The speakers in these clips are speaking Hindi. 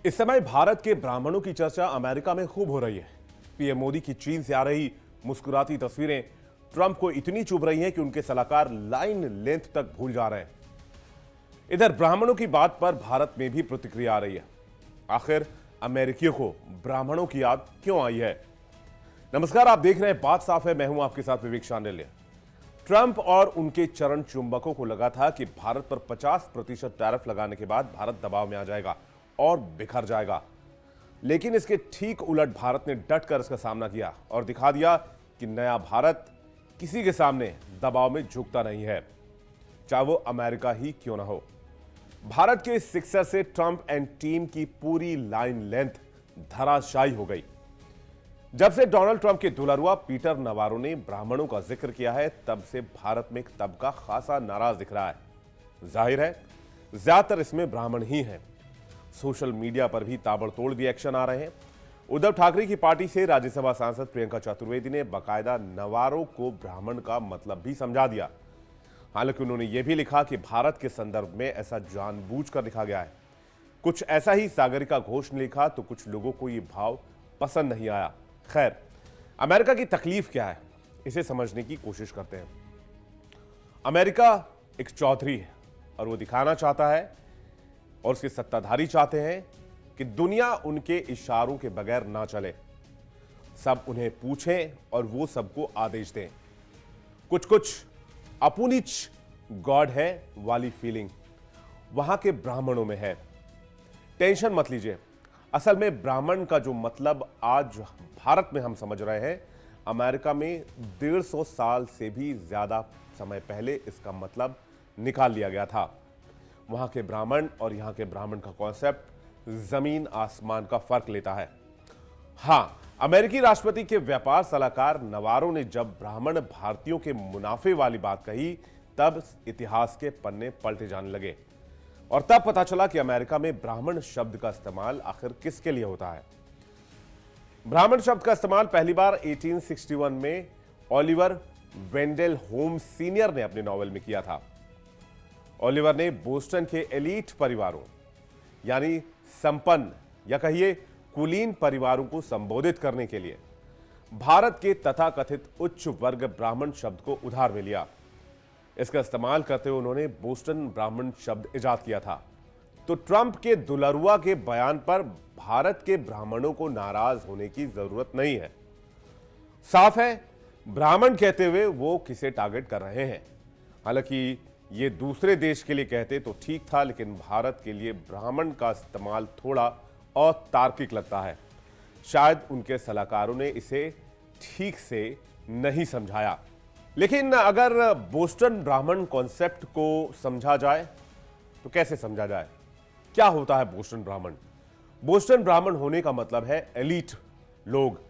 इस समय भारत के ब्राह्मणों की चर्चा अमेरिका में खूब हो रही है। पीएम मोदी की चीन से आ रही मुस्कुराती तस्वीरें ट्रंप को इतनी चुभ रही हैं कि उनके सलाहकार लाइन लेंथ तक भूल जा रहे हैं। इधर ब्राह्मणों की बात पर भारत में भी प्रतिक्रिया आ रही है। आखिर अमेरिकियों को ब्राह्मणों की याद क्यों आई है? नमस्कार, आप देख रहे हैं बात साफ है। मैं हूं आपके साथ विवेक शांडिल्य। ट्रंप और उनके चरण चुंबकों को लगा था कि भारत पर 50% टैरिफ लगाने के बाद भारत दबाव में आ जाएगा और बिखर जाएगा, लेकिन इसके ठीक उलट भारत ने डटकर इसका सामना किया और दिखा दिया कि नया भारत किसी के सामने दबाव में झुकता नहीं है, चाहे वो अमेरिका ही क्यों ना हो। भारत के इस सिक्सर से ट्रंप एंड टीम की पूरी लाइन लेंथ धराशायी हो गई। जब से डोनाल्ड ट्रंप के दुलरुआ पीटर नवारो ने ब्राह्मणों का जिक्र किया है, तब से भारत में एक तबका खासा नाराज दिख रहा है। जाहिर है ज्यादातर इसमें ब्राह्मण ही हैं। सोशल मीडिया पर भी ताबड़तोड़ रिएक्शन आ रहे हैं। उद्धव ठाकरे की पार्टी से राज्यसभा सांसद प्रियंका चतुर्वेदी ने बाकायदा नवारो को ब्राह्मण का मतलब भी समझा दिया। हालांकि उन्होंने यह भी लिखा कि भारत के संदर्भ में ऐसा जानबूझकर लिखा गया है। कुछ ऐसा ही सागरिका घोष ने लिखा तो कुछ लोगों को यह भाव पसंद नहीं आया। खैर, अमेरिका की तकलीफ क्या है, इसे समझने की कोशिश करते हैं। अमेरिका एक चौधरी है और वो दिखाना चाहता है और उसके सत्ताधारी चाहते हैं कि दुनिया उनके इशारों के बगैर ना चले। सब उन्हें पूछें और वो सबको आदेश दें। कुछ कुछ अपुनिच गॉड है वाली फीलिंग वहां के ब्राह्मणों में है। टेंशन मत लीजिए, असल में ब्राह्मण का जो मतलब आज भारत में हम समझ रहे हैं, अमेरिका में 150 साल से भी ज्यादा समय पहले इसका मतलब निकाल लिया गया था। वहां के ब्राह्मण और यहां के ब्राह्मण का कॉन्सेप्ट जमीन आसमान का फर्क लेता है। हां, अमेरिकी राष्ट्रपति के व्यापार सलाहकार नवारो ने जब ब्राह्मण भारतीयों के मुनाफे वाली बात कही, तब इतिहास के पन्ने पलटे जाने लगे और तब पता चला कि अमेरिका में ब्राह्मण शब्द का इस्तेमाल आखिर किसके लिए होता है। ब्राह्मण शब्द का इस्तेमाल पहली बार 1861 में ओलिवर वेंडेल होम्स सीनियर ने अपने नॉवेल में किया था। ओलिवर ने बोस्टन के एलीट परिवारों यानी संपन्न या कहिए कुलीन परिवारों को संबोधित करने के लिए भारत के तथाकथित उच्च वर्ग ब्राह्मण शब्द को उधार में लिया। इसका इस्तेमाल करते हुए उन्होंने बोस्टन ब्राह्मण शब्द इजाद किया था। तो ट्रंप के दुलरुआ के बयान पर भारत के ब्राह्मणों को नाराज होने की जरूरत नहीं है। साफ है ब्राह्मण कहते हुए वो किसे टारगेट कर रहे हैं। हालांकि ये दूसरे देश के लिए कहते तो ठीक था, लेकिन भारत के लिए ब्राह्मण का इस्तेमाल थोड़ा अतार्किक लगता है। शायद उनके सलाहकारों ने इसे ठीक से नहीं समझाया। लेकिन अगर बोस्टन ब्राह्मण कॉन्सेप्ट को समझा जाए तो कैसे समझा जाए? क्या होता है बोस्टन ब्राह्मण? बोस्टन ब्राह्मण होने का मतलब है एलीट लोग,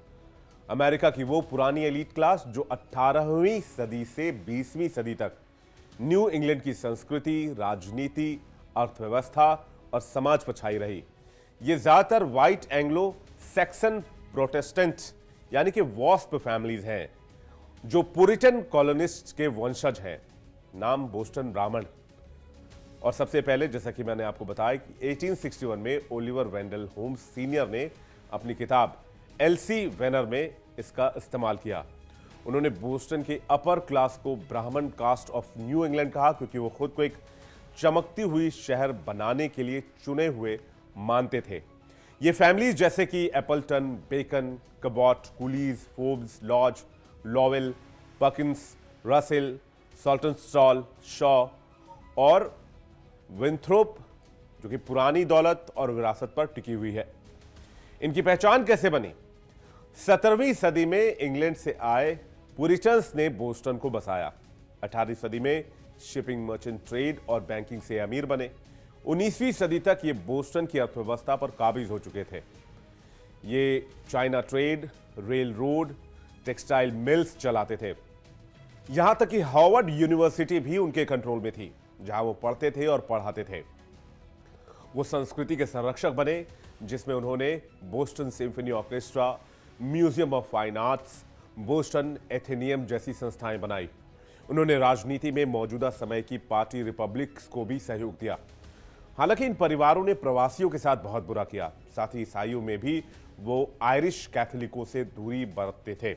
अमेरिका की वो पुरानी एलीट क्लास जो 18वीं सदी से 20वीं सदी तक न्यू इंग्लैंड की संस्कृति, राजनीति, अर्थव्यवस्था और समाज पर छाई रही। ये ज्यादातर व्हाइट एंग्लो सैक्सन प्रोटेस्टेंट यानी कि वॉस्प फैमिलीज हैं जो पुरिटन कॉलोनिस्ट के वंशज हैं। नाम बोस्टन ब्राह्मण। और सबसे पहले, जैसा कि मैंने आपको बताया कि 1861 में ओलिवर वेंडल होम्स सीनियर ने अपनी किताब एलसी वेनर में इसका इस्तेमाल किया। उन्होंने बोस्टन के अपर क्लास को ब्राह्मण कास्ट ऑफ न्यू इंग्लैंड कहा, क्योंकि वो खुद को एक चमकती हुई शहर बनाने के लिए चुने हुए मानते थे। ये फैमिलीज जैसे कि Appleton, Bacon, Cabot, Coolidge, Forbes, Lodge, Lowell, Perkins, Russell, Saltonstall, Shaw और विंथ्रोप, जो कि पुरानी दौलत और विरासत पर टिकी हुई है। इनकी पहचान कैसे बनी? 17वीं सदी में इंग्लैंड से आए पुरिटन्स ने बोस्टन को बसाया। 18वीं सदी में शिपिंग, मर्चेंट ट्रेड और बैंकिंग से अमीर बने। 19वीं सदी तक ये बोस्टन की अर्थव्यवस्था पर काबिज हो चुके थे। ये China trade, rail road, textile mills चलाते थे। यहां तक कि हार्वर्ड यूनिवर्सिटी भी उनके कंट्रोल में थी, जहां वो पढ़ते थे और पढ़ाते थे। वो संस्कृति के संरक्षक बने, जिसमें उन्होंने Boston symphony orchestra, museum of fine arts, Boston Athenaeum जैसी संस्थाएं बनाई। उन्होंने राजनीति में मौजूदा समय की पार्टी रिपब्लिक्स को भी सहयोग दिया। हालांकि इन परिवारों ने प्रवासियों के साथ बहुत बुरा किया, साथ ही ईसाइयों में भी वो आयरिश कैथोलिकों से दूरी बरतते थे।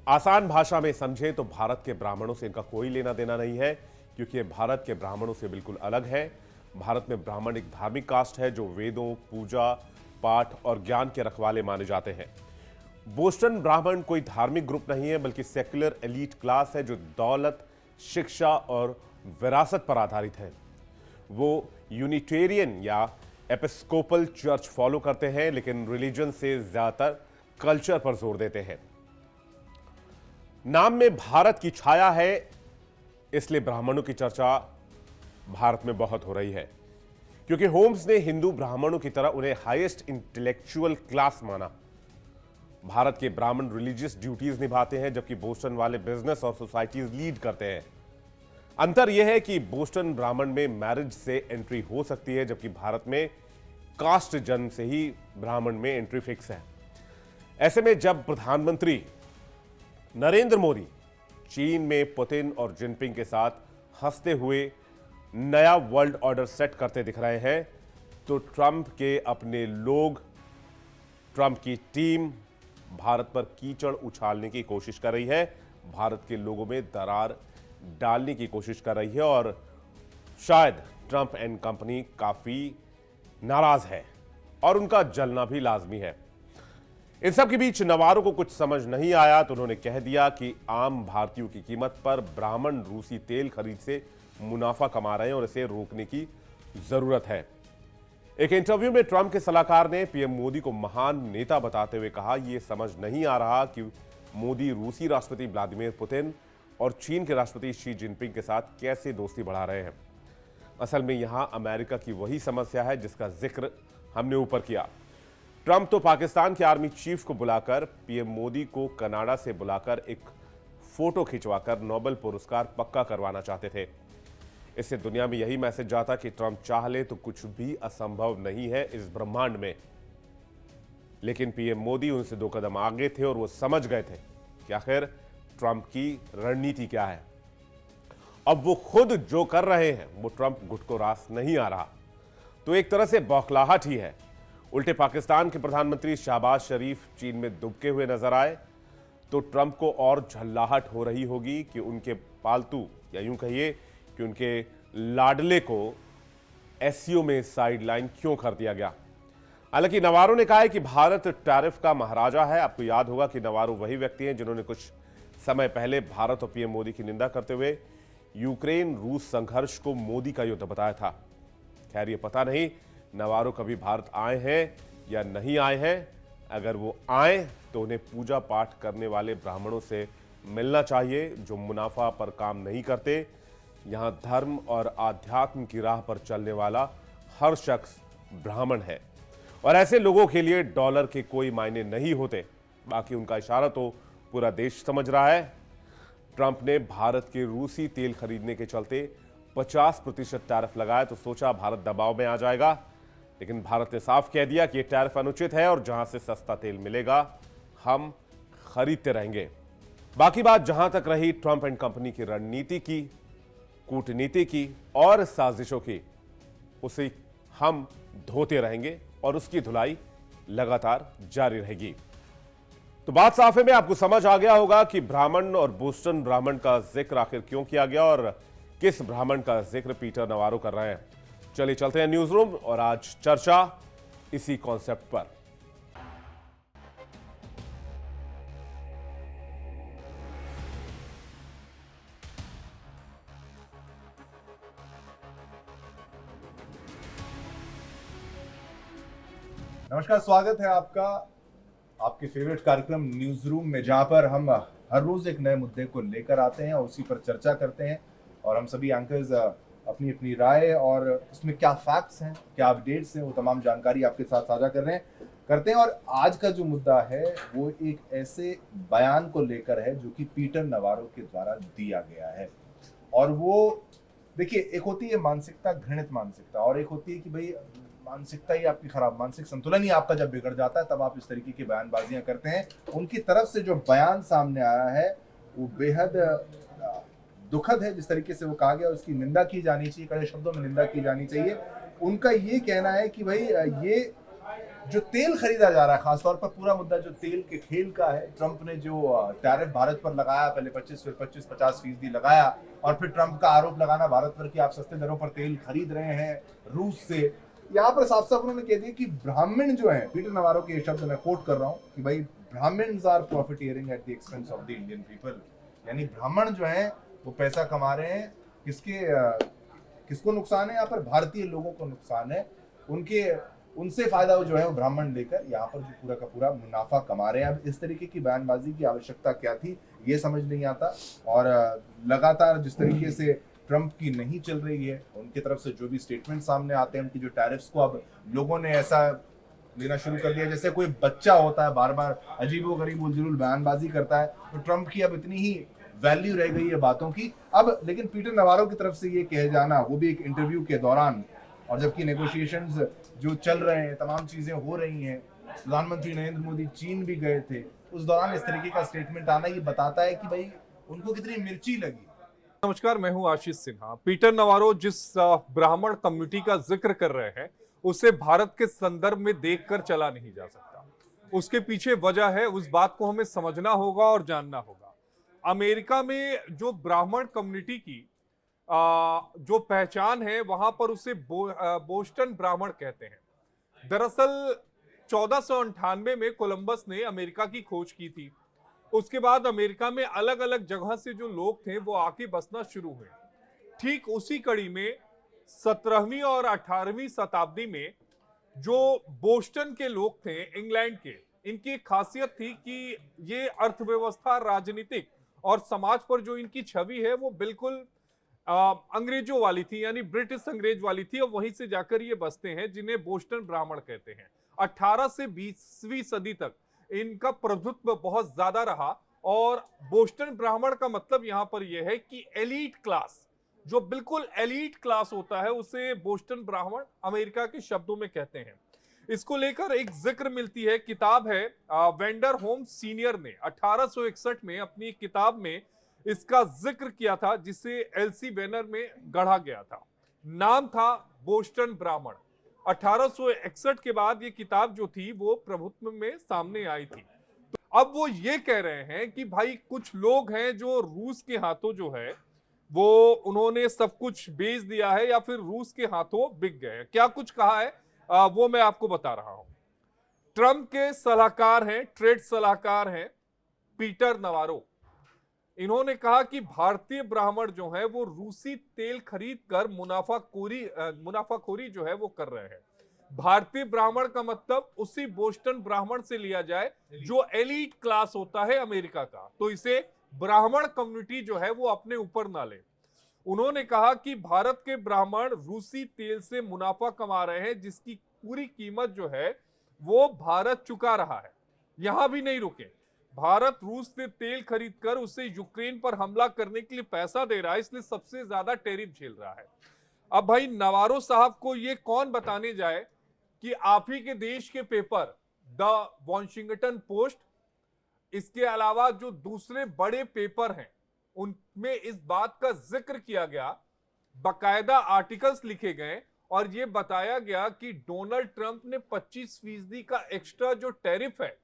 आसान भाषा में समझे तो भारत के ब्राह्मणों से इनका कोई लेना देना नहीं है, क्योंकि ये भारत के ब्राह्मणों से बिल्कुल अलग है। भारत में ब्राह्मण एक धार्मिक कास्ट है जो वेदों, पूजा पाठ और ज्ञान के रखवाले माने जाते हैं। बोस्टन ब्राह्मण कोई धार्मिक ग्रुप नहीं है, बल्कि सेक्युलर एलीट क्लास है जो दौलत, शिक्षा और विरासत पर आधारित है। वो यूनिटेरियन या एपिस्कोपल चर्च फॉलो करते हैं, लेकिन रिलीजन से ज्यादातर कल्चर पर जोर देते हैं। नाम में भारत की छाया है, इसलिए ब्राह्मणों की चर्चा भारत में बहुत हो रही है, क्योंकि होम्स ने हिंदू ब्राह्मणों की तरह उन्हें हाईएस्ट इंटेलेक्चुअल क्लास माना। भारत के ब्राह्मण रिलीजियस ड्यूटीज निभाते हैं, जबकि बोस्टन वाले बिजनेस और सोसाइटीज लीड करते हैं। अंतर यह है कि बोस्टन ब्राह्मण में मैरिज से एंट्री हो सकती है, जबकि भारत में कास्ट जन्म से ही ब्राह्मण में एंट्री फिक्स है। ऐसे में जब प्रधानमंत्री नरेंद्र मोदी चीन में पुतिन और जिनपिंग के साथ हंसते हुए नया वर्ल्ड ऑर्डर सेट करते दिख रहे हैं, तो ट्रंप के अपने लोग, ट्रंप की टीम भारत पर कीचड़ उछालने की कोशिश कर रही है, भारत के लोगों में दरार डालने की कोशिश कर रही है और शायद ट्रंप एंड कंपनी काफी नाराज है और उनका जलना भी लाजमी है। इन सब के बीच नवारों को कुछ समझ नहीं आया, तो उन्होंने कह दिया कि आम भारतीयों की कीमत पर ब्राह्मण रूसी तेल खरीद से मुनाफा कमा रहे हैं और इसे रोकने की जरूरत है। एक इंटरव्यू में ट्रंप के सलाहकार ने पीएम मोदी को महान नेता बताते हुए कहा, यह समझ नहीं आ रहा कि मोदी रूसी राष्ट्रपति व्लादिमीर पुतिन और चीन के राष्ट्रपति शी जिनपिंग के साथ कैसे दोस्ती बढ़ा रहे हैं। असल में यहां अमेरिका की वही समस्या है जिसका जिक्र हमने ऊपर किया। ट्रंप तो पाकिस्तान के आर्मी चीफ को बुलाकर पीएम मोदी को कनाडा से बुलाकर एक फोटो खिंचवाकर नोबेल पुरस्कार पक्का करवाना चाहते थे। इससे दुनिया में यही मैसेज जाता कि ट्रंप चाह ले तो कुछ भी असंभव नहीं है इस ब्रह्मांड में। लेकिन पीएम मोदी उनसे 2 कदम आगे थे और वो समझ गए थे कि आखिर ट्रंप की रणनीति क्या है। अब वो खुद जो कर रहे हैं वो ट्रंप गुट को रास नहीं आ रहा, तो एक तरह से बौखलाहट ही है। उल्टे पाकिस्तान के प्रधानमंत्री शहबाज शरीफ चीन में दुबके हुए नजर आए तो ट्रंप को और झल्लाहट हो रही होगी कि उनके पालतू या यूं कहिए कि उनके लाडले को एससीओ में साइडलाइन क्यों कर दिया गया। हालांकि नवारो ने कहा है कि भारत टैरिफ का महाराजा है। आपको याद होगा कि नवारो वही व्यक्ति हैं जिन्होंने कुछ समय पहले भारत और पीएम मोदी की निंदा करते हुए यूक्रेन रूस संघर्ष को मोदी का युद्ध बताया था। खैर ये पता नहीं नवारो कभी भारत आए हैं या नहीं आए हैं। अगर वो आए तो उन्हें पूजा पाठ करने वाले ब्राह्मणों से मिलना चाहिए जो मुनाफा पर काम नहीं करते। यहां धर्म और आध्यात्म की राह पर चलने वाला हर शख्स ब्राह्मण है और ऐसे लोगों के लिए डॉलर के कोई मायने नहीं होते। बाकी उनका इशारा तो पूरा देश समझ रहा है। ट्रंप ने भारत के रूसी तेल खरीदने के चलते 50% टैरिफ लगाया तो सोचा भारत दबाव में आ जाएगा, लेकिन भारत ने साफ कह दिया कि यह टैरिफ अनुचित है और जहां से सस्ता तेल मिलेगा हम खरीदते रहेंगे। बाकी बात जहां तक रही ट्रंप एंड कंपनी की रणनीति की, कूटनीति की और साजिशों की, उसे हम धोते रहेंगे और उसकी धुलाई लगातार जारी रहेगी। तो बात साफ है में आपको समझ आ गया होगा कि ब्राह्मण और बोस्टन ब्राह्मण का जिक्र आखिर क्यों किया गया और किस ब्राह्मण का जिक्र पीटर नवारो कर रहे हैं। चलिए चलते हैं न्यूज रूम और आज चर्चा इसी कॉन्सेप्ट पर। नमस्कार, स्वागत है आपका आपके फेवरेट कार्यक्रम न्यूज रूम में, जहां पर हम हर रोज एक नए मुद्दे को लेकर आते हैं और उसी पर चर्चा करते हैं और हम सभी एंकर्स अपनी अपनी राय और उसमें क्या फैक्ट्स हैं, क्या अपडेट्स हैं, वो तमाम जानकारी आपके साथ साझा करते हैं। और आज का जो मुद्दा है वो एक ऐसे बयान को लेकर है जो कि पीटर नवारो के द्वारा दिया गया है। और वो देखिए, एक होती है मानसिकता, घृणित मानसिकता, और एक होती है कि भाई मानसिकता ही आपकी खराब, मानसिक संतुलन ही आपका जब बिगड़ जाता है तब आप इस तरीके की बयानबाजियां करते हैं। उनकी तरफ से जो बयान सामने आया है वो बेहद दुखद है जिस तरीके से वो कहा गया, उसकी निंदा की जानी चाहिए, कड़े शब्दों में निंदा की जानी चाहिए। उनका ये कहना है कि भाई ये जो तेल खरीदा जा रहा है, खासतौर पर पूरा मुद्दा जो तेल के खेल का है, ट्रंप ने जो टैरिफ भारत पर लगाया, पहले 25 फिर 50% लगाया, और फिर ट्रंप का आरोप लगाना भारत पर कि आप सस्ते दरों पर तेल खरीद रहे हैं रूस से। यहाँ पर साफ साफ उन्होंने कह दिया कि ब्राह्मण जो है, पीटर नवारो के ये शब्द मैं कोट कर रहा हूँ कि भाई Brahmins are profiteering at the expense of the Indian people, यानी ब्राह्मण जो है वो पैसा कमा रहे हैं। किसको नुकसान है? यहाँ पर भारतीय लोगों को नुकसान है, उनसे फायदा जो है वो ब्राह्मण लेकर यहाँ पर जो पूरा का पूरा मुनाफा कमा रहे हैं। अब इस तरीके की बयानबाजी की आवश्यकता क्या थी, ये समझ नहीं आता। और लगातार जिस तरीके से ट्रंप की नहीं चल रही है, उनकी तरफ से जो भी स्टेटमेंट सामने आते हैं, उनकी जो टैरिफ्स को अब लोगों ने ऐसा लेना शुरू कर दिया जैसे कोई बच्चा होता है, बार बार अजीबोगरीब उलझुल बयानबाजी करता है। तो ट्रंप की अब इतनी ही वैल्यू रह गई है बातों की अब। लेकिन पीटर नवारो की तरफ से ये कहे जाना, वो भी एक इंटरव्यू के दौरान, और जबकि नेगोशिएशंस जो चल रहे हैं, तमाम चीजें हो रही हैं, प्रधानमंत्री नरेंद्र मोदी चीन भी गए थे, उस दौरान इस तरीके का स्टेटमेंट आना ये बताता है कि भाई उनको कितनी मिर्ची लगी। नमस्कार, मैं हूं आशीष सिन्हा। पीटर नवारो जिस ब्राह्मण कम्युनिटी का जिक्र कर रहे हैं, उसे भारत के संदर्भ में देखकर चला नहीं जा सकता। उसके पीछे वजह है, उस बात को हमें समझना होगा और जानना होगा। अमेरिका में जो ब्राह्मण कम्युनिटी की जो पहचान है, वहां पर उसे बोस्टन ब्राह्मण कहते हैं। दरअसल 1498 में कोलंबस ने अमेरिका की खोज की थी। उसके बाद अमेरिका में अलग अलग जगह से जो लोग थे वो आके बसना शुरू हुए। ठीक उसी कड़ी में 17वीं और 18वीं शताब्दी में जो बोस्टन के लोग थे, इंग्लैंड के, इनकी एक खासियत थी कि ये अर्थव्यवस्था, राजनीतिक और समाज पर जो इनकी छवि है वो बिल्कुल अंग्रेजों वाली थी, यानी ब्रिटिश अंग्रेज वाली थी। और वहीं से जाकर ये बसते हैं जिन्हें बोस्टन ब्राह्मण कहते हैं। 18 से 20वीं सदी तक इनका प्रभुत्व बहुत ज्यादा रहा। और बोस्टन ब्राह्मण का मतलब यहां पर यह है कि एलीट क्लास, जो बिल्कुल एलीट क्लास होता है, उसे बोस्टन ब्राह्मण अमेरिका के शब्दों में कहते हैं। इसको लेकर एक जिक्र मिलती है, किताब है, वेंडर होम्स सीनियर ने 1861 में अपनी किताब में इसका जिक्र किया था, जिसे एलसी बैनर में गढ़ा गया था। नाम था बोस्टन ब्राह्मण। 1861 के बाद ये किताब जो थी वो प्रभुत्व में सामने आई थी। तो अब वो ये कह रहे हैं कि भाई कुछ लोग हैं जो रूस के हाथों जो है वो उन्होंने सब कुछ बेच दिया है या फिर रूस के हाथों बिक गए हैं। क्या कुछ कहा है वो मैं आपको बता रहा हूं। ट्रंप के सलाहकार हैं, ट्रेड सलाहकार हैं पीटर नवारो। इन्होंने कहा कि भारतीय ब्राह्मण जो है वो रूसी तेल खरीद कर मुनाफाखोरी जो है वो कर रहे हैं। भारतीय ब्राह्मण का मतलब उसी बोस्टन ब्राह्मण से लिया जाए जो एलीट क्लास होता है अमेरिका का। तो इसे ब्राह्मण कम्युनिटी जो है वो अपने ऊपर ना ले। उन्होंने कहा कि भारत के ब्राह्मण रूसी तेल से मुनाफा कमा रहे हैं, जिसकी पूरी कीमत जो है वो भारत चुका रहा है। यहां भी नहीं रुके, भारत रूस से तेल खरीदकर उसे यूक्रेन पर हमला करने के लिए पैसा दे रहा है, इसलिए सबसे ज्यादा टैरिफ झेल रहा है। अब भाई नवारो साहब को ये कौन बताने जाए कि आप ही के देश के पेपर द वॉशिंगटन पोस्ट, इसके अलावा जो दूसरे बड़े पेपर हैं उनमें इस बात का जिक्र किया गया, बकायदा आर्टिकल्स लिखे गए और यह बताया गया कि डोनाल्ड ट्रंप ने 25% का एक्स्ट्रा जो टैरिफ है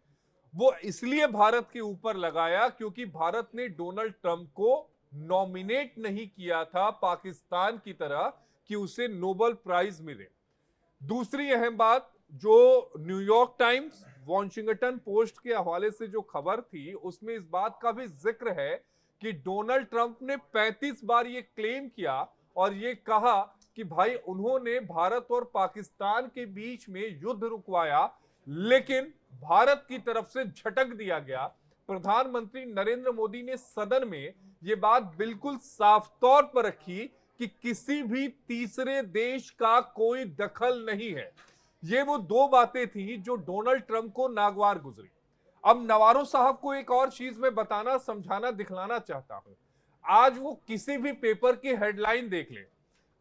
वो इसलिए भारत के ऊपर लगाया क्योंकि भारत ने डोनाल्ड ट्रंप को नॉमिनेट नहीं किया था पाकिस्तान की तरह कि उसे नोबेल प्राइज मिले। दूसरी अहम बात, जो न्यूयॉर्क टाइम्स, वॉशिंगटन पोस्ट के हवाले से जो खबर थी उसमें इस बात का भी जिक्र है कि डोनाल्ड ट्रंप ने 35 बार ये क्लेम किया और ये कहा कि भाई उन्होंने भारत और पाकिस्तान के बीच में युद्ध रुकवाया, लेकिन भारत की तरफ से झटक दिया गया। प्रधानमंत्री नरेंद्र मोदी ने सदन में यह बात बिल्कुल साफ तौर पर रखी कि किसी भी तीसरे देश का कोई दखल नहीं है। ये वो दो बातें थी जो डोनाल्ड ट्रंप को नागवार गुजरी। अब नवारो साहब को एक और चीज में बताना, समझाना, दिखलाना चाहता हूं। आज वो किसी भी पेपर की हेडलाइन देख ले,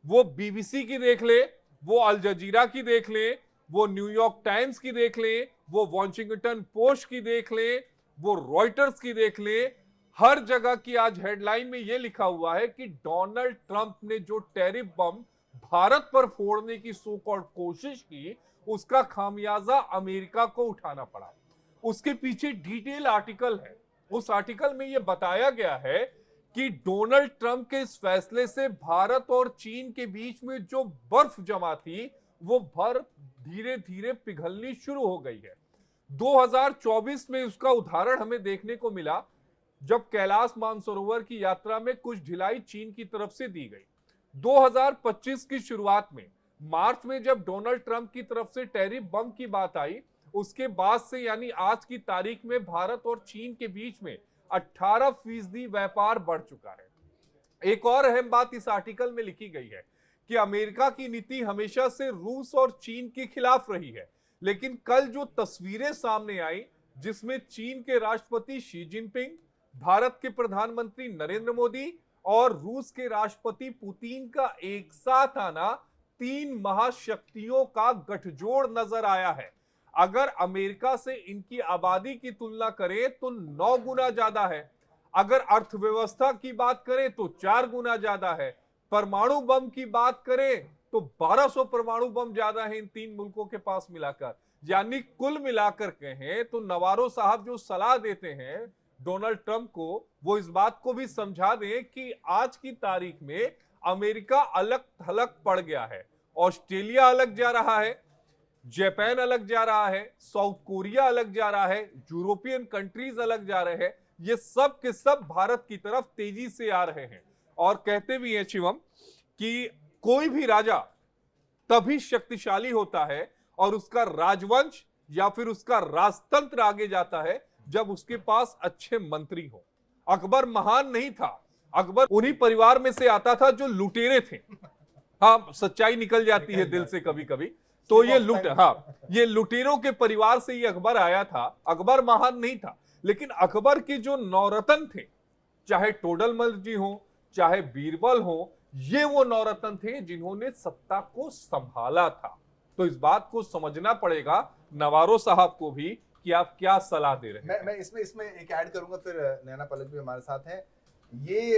वो बीबीसी की देख ले, वो अल जजीरा की देख ले, वो न्यूयॉर्क टाइम्स की देख ले, वो वॉशिंगटन पोस्ट की देख ले, वो रॉयटर्स की देख ले, हर जगह की आज हेडलाइन में यह लिखा हुआ है कि डोनाल्ड ट्रंप ने जो टैरिफ बम भारत पर फोड़ने की सो कॉल्ड कोशिश की, उसका खामियाजा अमेरिका को उठाना पड़ा। उसके पीछे डिटेल आर्टिकल है। उस आर्टिकल में यह बताया गया है कि डोनाल्ड ट्रंप के इस फैसले से भारत और चीन के बीच में जो बर्फ जमा थी, वो बर्फ धीरे धीरे पिघलनी शुरू हो गई है। 2024 में उसका उदाहरण हमें देखने को मिला, जब कैलाश मानसरोवर की यात्रा में कुछ ढिलाई चीन की तरफ से दी गई। 2025 की शुरुआत में मार्च में जब डोनाल्ड ट्रंप की तरफ से टैरिफ बम की बात आई, उसके बाद से यानी आज की तारीख में भारत और चीन के बीच में 18% व्यापार बढ़ चुका है। एक और अहम बात इस आर्टिकल में लिखी गई है कि अमेरिका की नीति हमेशा से रूस और चीन के खिलाफ रही है, लेकिन कल जो तस्वीरें सामने आई, जिसमें चीन के राष्ट्रपति शी जिनपिंग, भारत के प्रधानमंत्री नरेंद्र मोदी और रूस के राष्ट्रपति पुतिन का एक साथ आना, 3 महाशक्तियों का गठजोड़ नजर आया है। अगर अमेरिका से इनकी आबादी की तुलना करें तो 9 गुना ज्यादा है। अगर अर्थव्यवस्था की बात करें तो 4 गुना ज्यादा है। परमाणु बम की बात करें तो 1200 परमाणु बम ज्यादा है इन 3 मुल्कों के पास मिलाकर। यानी कुल मिलाकर कहें तो नवारो साहब जो सलाह देते हैं डोनाल्ड ट्रंप को, वो इस बात को भी समझा दें कि आज की तारीख में अमेरिका अलग थलग पड़ गया है। ऑस्ट्रेलिया अलग जा रहा है, जापान अलग जा रहा है, साउथ कोरिया अलग जा रहा है, यूरोपियन कंट्रीज अलग जा रहे हैं। ये सब के सब भारत की तरफ तेजी से आ रहे हैं। और कहते भी हैं शिवम कि कोई भी राजा तभी शक्तिशाली होता है और उसका राजवंश या फिर उसका राजतंत्र आगे जाता है जब उसके पास अच्छे मंत्री हो। अकबर महान नहीं था, अकबर उन्हीं परिवार में से आता था जो लुटेरे थे। हाँ, सच्चाई निकल जाती है दिल से कभी कभी, तो ये लुटेरों के परिवार से ये अकबर आया था। अकबर महान नहीं था, लेकिन अकबर के जो नौरत्न थे, चाहे टोडरमल जी हो, चाहे बीरबल हो, ये वो नौरत्न थे जिन्होंने सत्ता को संभाला था। तो इस बात को समझना पड़ेगा नवारो साहब को भी कि आप क्या सलाह दे रहे हैं। मैं इसमें एक ऐड करूंगा, फिर नैना पलक भी हमारे साथ हैं। ये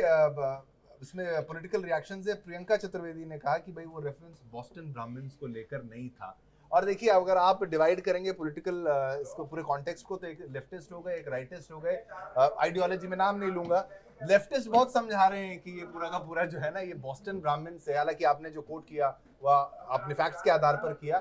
इसमें पॉलिटिकल रिएक्शन से प्रियंका चतुर्वेदी ने कहा कि भाई वो रेफरेंस बॉस्टन ब्राह्मण्स को लेकर नहीं था। और देखिए, अगर आप डिवाइड करेंगे पॉलिटिकल इसको पूरे कॉन्टेक्स्ट को, तो एक लेफ्टिस्ट हो गए, एक राइटिस्ट हो गए। आइडियोलॉजी में नाम नहीं लूंगा। लेफ्टिस्ट बहुत समझा रहे हैं कि ये पूरा का पूरा जो है ना, ये बॉस्टन ब्राह्मण से, हालांकि आपने जो कोट किया वह आपने फैक्ट्स के आधार पर किया।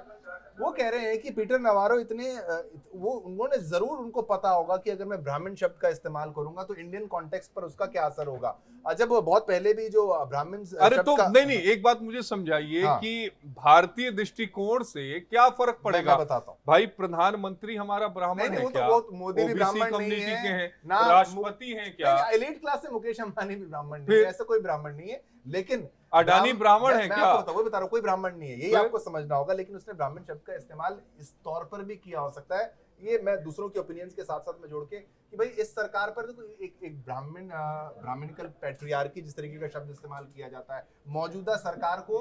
वो कह रहे हैं कि पीटर नवारो उन्होंने जरूर, उनको पता होगा कि अगर मैं ब्राह्मण शब्द का इस्तेमाल करूंगा तो इंडियन कॉन्टेक्स्ट पर उसका क्या असर होगा। जब बहुत पहले भी जो ब्राह्मण अरे तो नहीं, एक बात मुझे समझाइए कि भारतीय दृष्टिकोण से क्या फर्क पड़ेगा। मैं बताता हूँ भाई, प्रधानमंत्री हमारा ब्राह्मण है क्या? मोदी भी ब्राह्मण नहीं है, राष्ट्रपति हैं क्या? एलीट क्लास से मुकेश अंबानी भी ब्राह्मण नहीं है, ऐसा कोई ब्राह्मण नहीं है। लेकिन अडानी ब्राह्मण है क्या? वो बता रहा हूँ, कोई ब्राह्मण नहीं है, यही आपको समझना होगा। लेकिन उसने ब्राह्मण शब्द का इस्तेमाल इस तौर पर भी किया हो सकता है। ये मैं दूसरों के ओपिनियंस के साथ साथ में जोड़ के कि भाई इस सरकार पर तो एक ब्राह्मणिकल पैट्रियार्की जिस तरीके का शब्द इस्तेमाल किया जाता है, मौजूदा सरकार को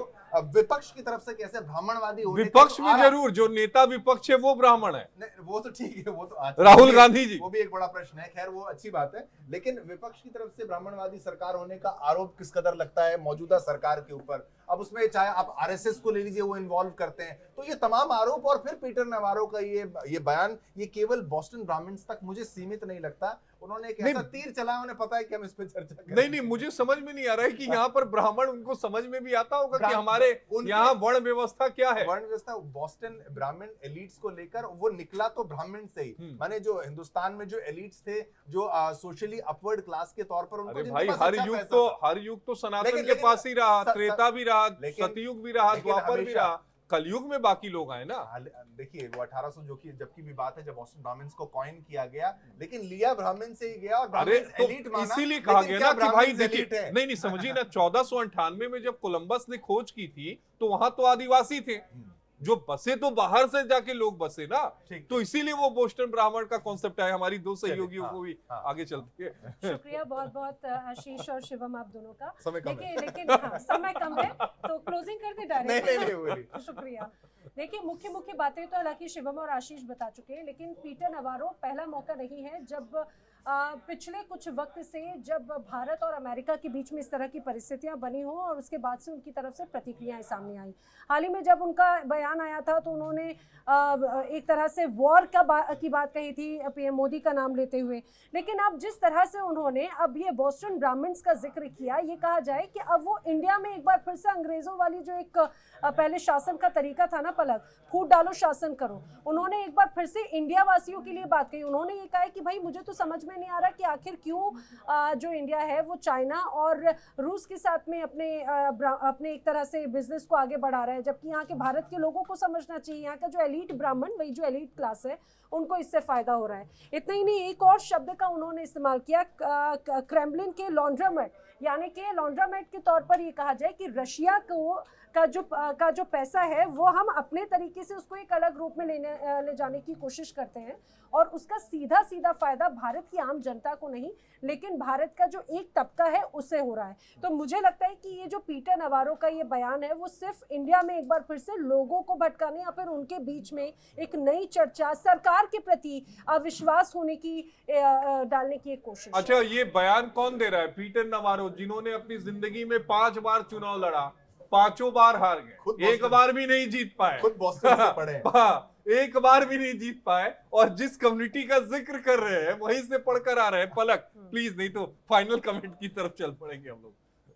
विपक्ष की तरफ से कैसे ब्राह्मणवादी होने विपक्ष में जरूर जो नेता विपक्ष है वो ब्राह्मण है। वो तो ठीक है, वो तो राहुल गांधी जी, वो भी एक बड़ा प्रश्न है। खैर, वो अच्छी बात है। लेकिन विपक्ष की तरफ से ब्राह्मणवादी सरकार होने का आरोप किस कदर लगता है मौजूदा सरकार के ऊपर। अब उसमें चाहे आप आरएसएस को ले लीजिए, वो इन्वॉल्व करते हैं। तो ये तमाम आरोप और फिर पीटर नवारो का ये बयान, ये केवल बॉस्टन ब्राह्मण्स तक मुझे सीमित नहीं लगता। उन्होंने एक ऐसा तीर चलाया, उन्हें पता है कि हम इस पे चर्चा करेंगे। नहीं, मुझे समझ में नहीं आ रहा है कि यहाँ पर ब्राह्मण, उनको समझ में भी आता होगा कि हमारे यहाँ वर्ण व्यवस्था क्या है। वर्ण व्यवस्था बॉस्टन ब्राह्मण एलिट्स को लेकर वो निकला तो ब्राह्मण से ही। माने जो हिंदुस्तान में जो एलिट्स थे, जो सोशली अपवर्ड क्लास के तौर पर उनको, अरे भाई, हर युग तो सनातन के पास ही रहा, त्रेता भी रहा, सतयुग भी रहा, द्वापर भी रहा, कलयुग में बाकी लोग आए ना। देखिए, वो 1800 जबकि भी बात है जब बॉस्टन ब्राह्मण्स को कॉइन किया गया, लेकिन लिया ब्राह्मण से ही गया और ब्राह्मण्स एलीट माना। इसीलिए कहा गया ना कि भाई देखिए, नहीं समझिए ना, 1498 में जब कोलंबस ने खोज की थी तो वहां तो आदिवासी थे, जो बसे तो बाहर से जाके लोग बसे ना, तो इसीलिए वो बोस्टन ब्राह्मण का कॉन्सेप्ट है। हमारी दो सहयोगियों को भी आगे चलते हैं। शुक्रिया बहुत बहुत आशीष और शिवम, आप दोनों का। लेकिन समय कम है तो क्लोजिंग कर दे डायरेक्ट। शुक्रिया। देखिए, मुख्य बातें तो हालांकि शिवम और आशीष बता चुके हैं, लेकिन पीटर नवारो पहला मौका नहीं है जब पिछले कुछ वक्त से जब भारत और अमेरिका के बीच में इस तरह की परिस्थितियां बनी हो और उसके बाद से उनकी तरफ से प्रतिक्रियाएं सामने आई। हाल ही में जब उनका बयान आया था तो उन्होंने एक तरह से वॉर की बात कही थी पीएम मोदी का नाम लेते हुए, लेकिन अब जिस तरह से उन्होंने अब ये बोस्टन ब्राह्मण्स का जिक्र किया, ये कहा जाए कि अब वो इंडिया में एक बार फिर से अंग्रेजों वाली जो एक पहले शासन का तरीका था ना, पलक फूट डालो शासन करो, उन्होंने एक बार फिर से इंडिया वासियों के लिए बात कही। उन्होंने ये कहा कि भाई मुझे तो समझ में नहीं आ रहा कि आखिर क्यों जो इंडिया है वो चाइना और रूस के साथ में अपने एक तरह से बिजनेस को आगे बढ़ा रहा है, जबकि यहाँ के भारत के लोगों को समझना चाहिए यहाँ का जो एलीट ब्राह्मण, वही जो एलीट क्लास है, उनको इससे फायदा हो रहा है। इतना ही नहीं, एक और शब्द का उन्होंने इस्तेमाल किया, क्रेमलिन के लॉन्ड्रामेट, यानी कि लॉन्ड्रामेट के तौर पर ये कहा जाए कि रशिया का जो पैसा है वो हम अपने तरीके से उसको एक अलग रूप में ले जाने की कोशिश करते हैं और उसका सीधा सीधा फायदा भारत की आम जनता को नहीं, लेकिन भारत का जो एक तबका है उसे हो रहा है। तो मुझे लगता है कि ये जो पीटर नवारो का ये बयान है वो सिर्फ इंडिया में एक बार फिर से लोगों को भटकाने या फिर उनके बीच में एक नई चर्चा, सरकार के प्रति अविश्वास होने की डालने की एक कोशिश। अच्छा, ये बयान कौन दे रहा है? पीटर नवारो, जिन्होंने अपनी जिंदगी में 5 बार चुनाव लड़ा, 5 बार हार गए, एक बार भी नहीं जीत पाए, खुद बोस्टन से पढ़े हैं। एक बार भी नहीं जीत पाए, और जिस कम्युनिटी का जिक्र कर रहे हैं वहीं से पढ़कर आ रहे हैं। पलक प्लीज, नहीं तो फाइनल कमेंट की तरफ चल पड़ेंगे हम लोग।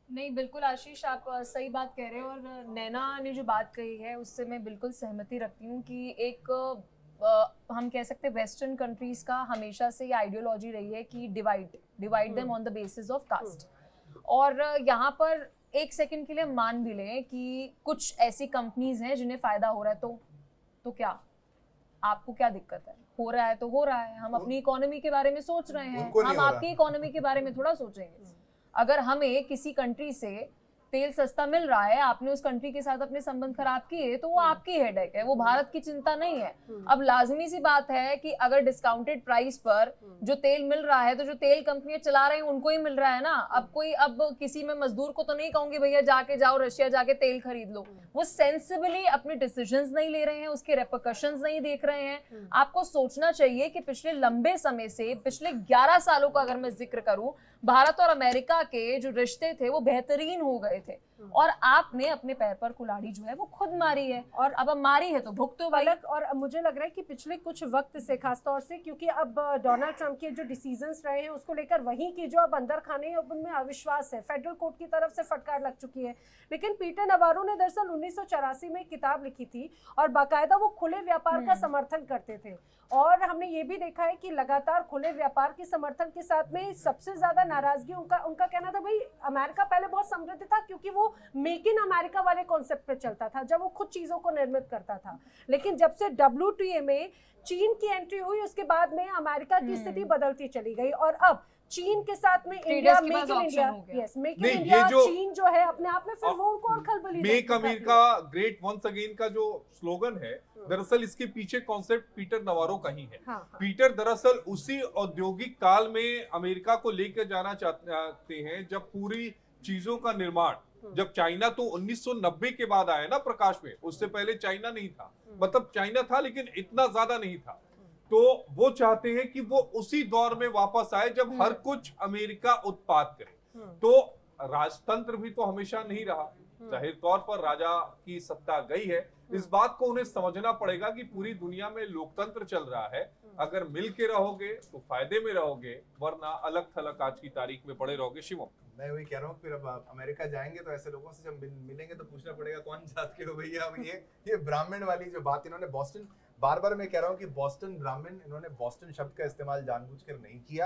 नहीं, बिल्कुल आशीष, आप सही बात कह रहे हो और नैना ने जो बात कही है उससे मैं बिल्कुल सहमति रखती हूँ कि एक हम कह सकते हैं वेस्टर्न कंट्रीज का हमेशा से ये आइडियोलॉजी रही है कि divide them on the basis of caste. और यहाँ पर एक सेकंड के लिए मान भी लें कि कुछ ऐसी कंपनीज हैं जिन्हें फायदा हो रहा है, तो क्या आपको क्या दिक्कत है? हो रहा है तो हो रहा है, हम अपनी इकोनॉमी के बारे में सोच रहे हैं, हम आपकी इकोनॉमी के बारे में थोड़ा सोचेंगे। अगर हमें किसी कंट्री से तेल सस्ता मिल रहा है, आपने उस कंट्री के साथ अपने संबंध खराब किए, तो वो आपकी हेडेक है, वो भारत की चिंता नहीं है। अब लाजमी सी बात है कि अगर डिस्काउंटेड प्राइस पर जो तेल मिल रहा है तो जो तेल कंपनियां चला रही हैं उनको ही मिल रहा है ना। अब किसी में मजदूर को तो नहीं कहूंगी भैया जाओ रशिया जाके तेल खरीद लो। वो सेंसिबली अपने डिसीजंस नहीं ले रहे हैं, उसके रेपरकशंस नहीं देख रहे हैं। आपको सोचना चाहिए कि पिछले लंबे समय से, पिछले 11 सालों का अगर मैं जिक्र करूं, भारत और अमेरिका के जो रिश्ते थे वो बेहतरीन हो गए थे और आपने अपने पैर पर कुल्हाड़ी जो है वो खुद मारी है, और अब मारी है तो भुगतो भाई। और मुझे लग रहा है कि पिछले कुछ वक्त से, खासतौर से क्योंकि अब डोनाल्ड ट्रंप के जो डिसीजंस रहे हैं उसको लेकर वहीं की जो अब अंदर खाने हैं उनमें अविश्वास है, फेडरल कोर्ट की तरफ से फटकार लग चुकी है। लेकिन पीटर नवारो ने दरअसल 1984 में एक किताब लिखी थी और बाकायदा वो खुले व्यापार का समर्थन करते थे, और हमने ये भी देखा है कि लगातार खुले व्यापार के समर्थन के साथ में सबसे ज्यादा नाराजगी उनका कहना था भाई अमेरिका पहले बहुत समृद्ध था क्योंकि वो मेक इन अमेरिका वाले कॉन्सेप्ट पे चलता था, जब वो खुद चीजों को निर्मित करता था। लेकिन जब से WTO में चीन की एंट्री हुई उसके बाद में अमेरिका की स्थिति बदलती चली गई और अब चीन के साथ में India, make in India, yes make in India, चीन जो है अपने आप में फिर वो उनको और खलबली make America great once again का जो स्लोगन है, दरअसल इसके पीछे कॉन्सेप्ट पीटर नवारो का ही है। पीटर दरअसल उसी औद्योगिक काल में अमेरिका को लेकर जाना चाहते हैं जब पूरी चीजों का निर्माण, जब चाइना तो 1990 के बाद आया ना प्रकाश में, उससे पहले चाइना नहीं था, मतलब चाइना था लेकिन इतना ज्यादा नहीं था। तो वो चाहते हैं कि वो उसी दौर में वापस आए जब हर कुछ अमेरिका उत्पाद करे। तो राजतंत्र भी तो हमेशा नहीं रहा, जाहिर तौर पर राजा की सत्ता गई है। इस बात को उन्हें समझना पड़ेगा कि पूरी दुनिया में लोकतंत्र चल रहा है, अगर मिल के रहोगे तो फायदे में रहोगे, वरना अलग थलग आज की तारीख में पड़े रहोगे। शिवम, मैं वही कह रहा हूँ, फिर अब अमेरिका जाएंगे तो ऐसे लोगों से जब मिलेंगे तो पूछना पड़ेगा कौन जात के हो भैया। अब ये ब्राह्मण वाली जो बात इन्होंने बोस्टन, बार बार मैं कह रहा हूँ कि बोस्टन ब्राह्मण, इन्होंने बोस्टन शब्द का इस्तेमाल जानबूझकर नहीं किया।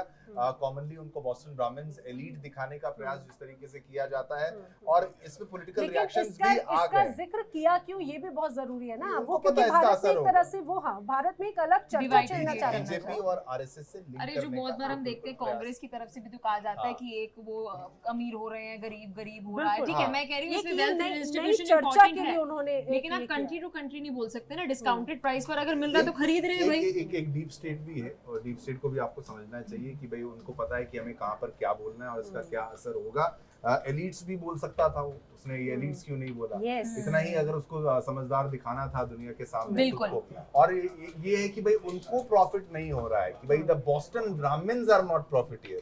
कॉमनली उनको बोस्टन ब्राह्मण्स एलीट दिखाने का प्रयास जिस तरीके से किया जाता है, और इसमें पॉलिटिकल रिएक्शंस भी आ गए। जिक्र किया क्यों, ये भी बहुत जरूरी है ना। वो पता है इसका असर एक तरह से वो भारत में एक अलग चर्चा चलना चाह रहा है बीजेपी और आरएसएस से लिंक अरे जो बहुत बार हम देखते हैं कांग्रेस की तरफ से भी तो कहा जाता है कि एक वो अमीर हो रहे हैं, गरीब हो रहा है। ठीक है, मैं कह रही हूँ इसमें वेल्थ डिस्ट्रीब्यूशन इंपॉर्टेंट है, लेकिन आप कंट्री टू कंट्री नहीं बोल सकते ना। डिस्काउंटेड प्राइस पर अगर मिल रहा है तो खरीद रहे हैं भाई। एक डीप स्टेट भी है, और डीप स्टेट को भी आपको समझना चाहिए कि भाई उनको पता है कि हमें कहाँ पर क्या बोलना है और इसका क्या असर होगा। एलिट्स भी बोल सकता था वो, उसने ये एलिट्स क्यों नहीं बोला? Yes. इतना ही अगर उसको समझदार दिखाना था दुनिया के सामने बिल्कुल। खुद को। और ये है कि भाई उनको प्रॉफिट नहीं हो रहा है कि भाई the Boston Brahmins are not profiteer,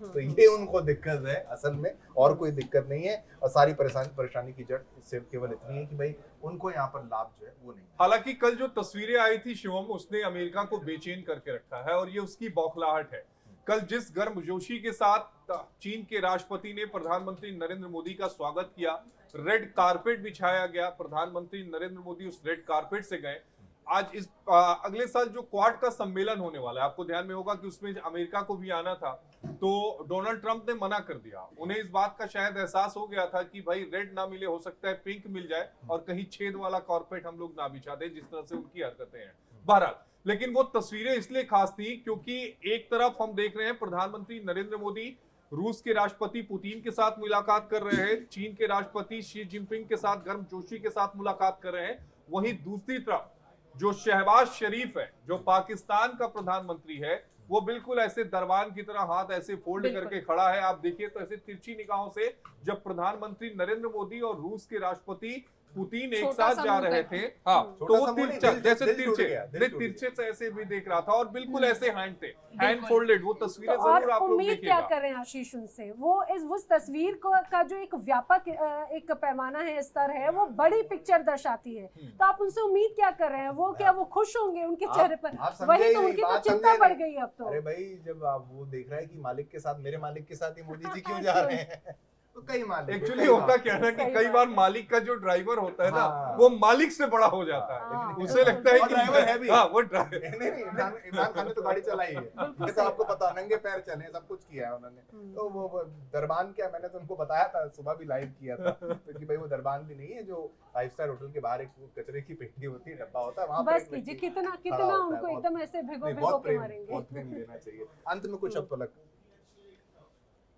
तो ये उनको दिक्कत है असल में, और कोई दिक्कत नहीं है। और सारी परेशानी की जड़ सिर्फ केवल इतनी है कि भाई उनको यहाँ पर लाभ जो है वो नहीं। हालांकि कल जो तस्वीरें आई थी शिवम, उसने अमेरिका को बेचैन करके रखा है और ये उसकी बौखलाहट है। कल जिस गर्मजोशी के साथ चीन के राष्ट्रपति ने प्रधानमंत्री नरेंद्र मोदी का स्वागत किया, रेड कारपेट बिछाया गया, प्रधानमंत्री नरेंद्र मोदी उस रेड कारपेट से गए। आज इस अगले साल जो क्वाड का सम्मेलन होने वाला है, आपको ध्यान में होगा कि उसमें अमेरिका को भी आना था, तो डोनाल्ड ट्रंप ने मना कर दिया। उन्हें इस बात का शायद एहसास हो गया था कि भाई रेड ना मिले, हो सकता है पिंक मिल जाए और कहीं छेद वाला कारपेट हम लोग ना बिछा दें, जिस तरह से उनकी हरकतें हैं। बहरहाल, लेकिन वो तस्वीरें इसलिए खास थी क्योंकि एक तरफ हम देख रहे हैं प्रधानमंत्री नरेंद्र मोदी रूस के राष्ट्रपति पुतिन के साथ मुलाकात कर रहे हैं, चीन के राष्ट्रपति शी जिनपिंग के साथ गर्मजोशी के साथ मुलाकात कर रहे हैं। वहीं दूसरी तरफ जो शहबाज शरीफ है, जो पाकिस्तान का प्रधानमंत्री है, वो बिल्कुल ऐसे दरबान की तरह हाथ ऐसे फोल्ड करके खड़ा है। आप देखिए तो ऐसे तिरछी निगाहों से जब प्रधानमंत्री नरेंद्र मोदी और रूस के राष्ट्रपति पुतिन एक साथ जा रहे थे, हाँ, तो वो जैसे तिरछे से ऐसे भी देख रहा था और बिल्कुल ऐसे हैंड थे, हैंड फोल्डेड। वो तस्वीरें तो जरूर आप लोग उम्मीद क्या देखिएगा। कर रहे हैं आशीष उनसे? वो उस तस्वीर को का जो एक व्यापक एक पैमाना है, स्तर है, वो बड़ी पिक्चर दर्शाती है। तो आप उनसे उम्मीद क्या कर रहे हैं? वो क्या वो खुश होंगे उनके चेहरे पर? वही तो, उनकी तो चिंता बढ़ गई अब तो। अरे भाई, जब आप वो देख रहा है कि मालिक के साथ, मेरे मालिक के साथ ही मोदी जी क्यों जा रहे हैं? तो कई मालिक एक्चुअली होता क्या है ना कि कई बार मालिक का जो ड्राइवर होता है ना, वो मालिक से बड़ा हो जाता है। उसे लगता है कि ड्राइवर है भी, हाँ, वो ड्राइवर नहीं, इमरान खान ने तो गाड़ी चलाई है, ये तो आपको पता, नंगे पैर चले, सब कुछ किया है उन्होंने। तो वो दरबान क्या, मैंने तो उनको बताया था, सुबह भी लाइव किया था, तो कि भाई वो दरबान भी नहीं है जो 5 स्टार होटल के बाहर एक कचरे की पेटी होती है, डब्बा होता है, वहां बस कीजिए, कितना उनको एकदम ऐसे भिगो के मारेंगे। बहुत प्रेम देना चाहिए। अंत में कुछ अब तक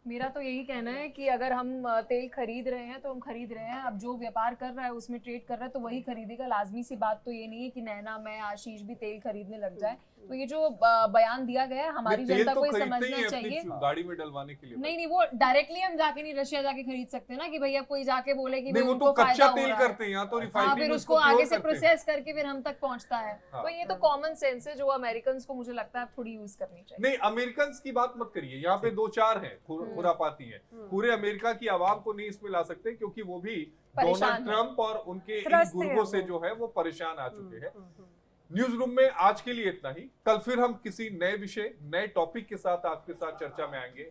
मेरा तो यही कहना है कि अगर हम तेल खरीद रहे हैं तो हम खरीद रहे हैं। अब जो व्यापार कर रहा है उसमें ट्रेड कर रहा है तो वही खरीदेगा। लाजमी सी बात तो ये नहीं है कि नैना, मैं, आशीष भी तेल खरीदने लग जाए। तो ये जो बयान दिया गया है, हमारी जनता को ये समझना चाहिए। गाड़ी में डलवाने के लिए नहीं, वो डायरेक्टली हम जाके नहीं रशिया जाके खरीद सकते ना, कि भैया कोई जाके बोले कि नहीं, वो तो कच्चा तेल करते हैं, यहाँ तो रिफाइनरी फिर में उसको आगे से प्रोसेस करके फिर हम तक पहुंचता है। हाँ। तो ये तो कॉमन सेंस है जो अमेरिकन को मुझे लगता है थोड़ी यूज करनी चाहिए। नहीं, अमेरिकन की बात मत करिए, यहाँ पे 2-4 हैं खुरापाती हैं। पूरे अमेरिका की आवाम को नहीं इसमें ला सकते क्योंकि वो भी डोनाल्ड ट्रंप और उनके इन गुर्गों से जो है वो परेशान आ चुके हैं। न्यूज रूम में आज के लिए इतना ही। कल फिर हम किसी नए विषय, नए टॉपिक के साथ आपके साथ चर्चा में आएंगे।